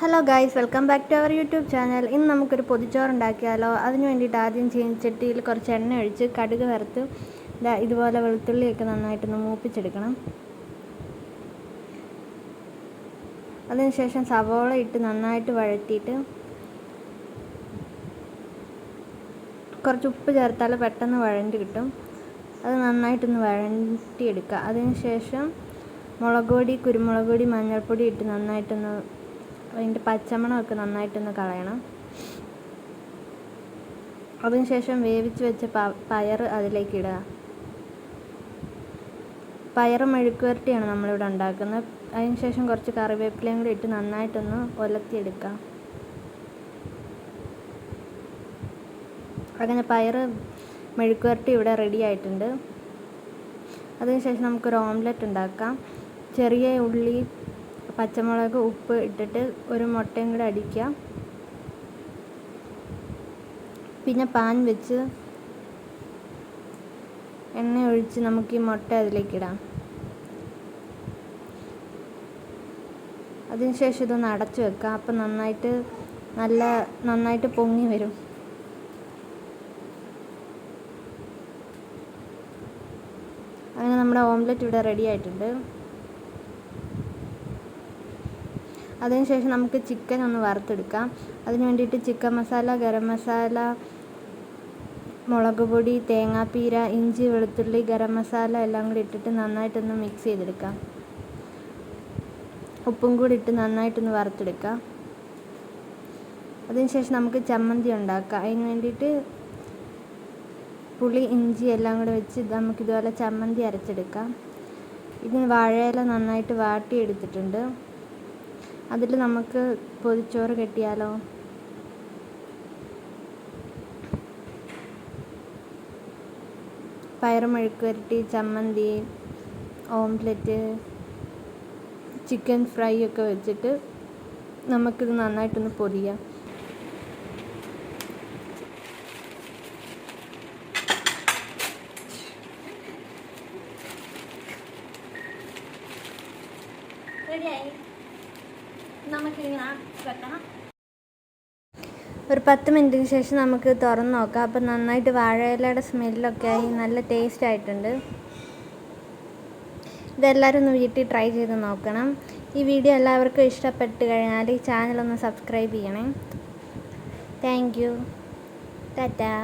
Hello guys, welcome back to our YouTube channel. ഇന്ന് നമുക്കൊരു പൊതിച്ചോറുണ്ടാക്കിയാലോ. അതിന് വേണ്ടിയിട്ട് ആദ്യം ചീനച്ചട്ടിയിൽ കുറച്ച് എണ്ണ ഒഴിച്ച് കടുക് വറുത്ത് ഇതുപോലെ വെളുത്തുള്ളിയൊക്കെ നന്നായിട്ടൊന്ന് മൂപ്പിച്ചെടുക്കണം. അതിനുശേഷം സവോള ഇട്ട് നന്നായിട്ട് വഴറ്റിയിട്ട് കുറച്ച് ഉപ്പ് ചേർത്താൽ പെട്ടെന്ന് വഴണ്ടി കിട്ടും. അത് നന്നായിട്ടൊന്ന് വഴറ്റിയെടുക്കുക. അതിനുശേഷം മുളക് പൊടി, കുരുമുളക് പൊടി, മഞ്ഞൾപ്പൊടി ഇട്ട് നന്നായിട്ടൊന്ന് അതിൻ്റെ പച്ചമണമൊക്കെ നന്നായിട്ടൊന്ന് കളയണം. അതിനുശേഷം വേവിച്ച് വെച്ച പയർ അതിലേക്ക് ഇടുക. പയർ മെഴുക്ക് വരട്ടിയാണ് നമ്മളിവിടെ ഉണ്ടാക്കുന്നത്. അതിനുശേഷം കുറച്ച് കറിവേപ്പിലയും കൂടി ഇട്ട് നന്നായിട്ടൊന്ന് ഒലത്തിയെടുക്കുക. അങ്ങനെ പയർ മെഴുക്ക് വരട്ടി ഇവിടെ റെഡി ആയിട്ടുണ്ട്. അതിനുശേഷം നമുക്കൊരു ഓംലെറ്റ് ഉണ്ടാക്കാം. ചെറിയ ഉള്ളി, പച്ചമുളക്, ഉപ്പ് ഇട്ടിട്ട് ഒരു മുട്ടയും കൂടെ അടിക്കുക. പിന്നെ പാൻ വെച്ച് എണ്ണ ഒഴിച്ച് നമുക്ക് ഈ മുട്ട അതിലേക്ക് ഇടാം. അതിനുശേഷം ഇതൊന്ന് അടച്ചു വെക്കാം. അപ്പം നന്നായിട്ട് പൊങ്ങി വരും. അങ്ങനെ നമ്മുടെ ഓംലെറ്റ് ഇവിടെ റെഡി ആയിട്ടുണ്ട്. അതിനുശേഷം നമുക്ക് ചിക്കൻ ഒന്ന് വറുത്തെടുക്കാം. അതിന് വേണ്ടിയിട്ട് ചിക്കൻ മസാല, ഗരം മസാല, മുളക് പൊടി, തേങ്ങാപ്പീര, ഇഞ്ചി, വെളുത്തുള്ളി, ഗരം മസാല എല്ലാം കൂടി ഇട്ടിട്ട് നന്നായിട്ടൊന്ന് മിക്സ് ചെയ്തെടുക്കാം. ഉപ്പും കൂടി ഇട്ട് നന്നായിട്ടൊന്ന് വറുത്തെടുക്കാം. അതിനുശേഷം നമുക്ക് ചമ്മന്തി ഉണ്ടാക്കാം. അതിന് വേണ്ടിയിട്ട് പുളി, ഇഞ്ചി എല്ലാം കൂടെ വെച്ച് നമുക്കിതുപോലെ ചമ്മന്തി അരച്ചെടുക്കാം. ഇതിന് വാഴയില നന്നായിട്ട് വാട്ടിയെടുത്തിട്ടുണ്ട്. അതിൽ നമുക്ക് പൊതിച്ചോറ് കെട്ടിയാലോ. പയർ മെഴുക്ക് വരട്ടി, ചമ്മന്തി, ഓംലെറ്റ്, ചിക്കൻ ഫ്രൈ ഒക്കെ വെച്ചിട്ട് നമുക്കിത് നന്നായിട്ടൊന്ന് പൊതിയാം. റെഡിയായി. നമുക്കിങ്ങനെ വെക്കണം. ഒരു 10 മിനിറ്റിന് ശേഷം നമുക്ക് തുറന്ന് നോക്കാം. അപ്പം നന്നായിട്ട് വാഴയിലയുടെ സ്മെല്ലൊക്കെ ആയി നല്ല ടേസ്റ്റ് ആയിട്ടുണ്ട്. ഇതെല്ലാവരും ഒന്ന് വീട്ടിൽ ട്രൈ ചെയ്ത് നോക്കണം. ഈ വീഡിയോ എല്ലാവർക്കും ഇഷ്ടപ്പെട്ട് കഴിഞ്ഞാൽ ഈ ചാനലൊന്ന് സബ്സ്ക്രൈബ് ചെയ്യണേ. Thank you. ടാറ്റാ.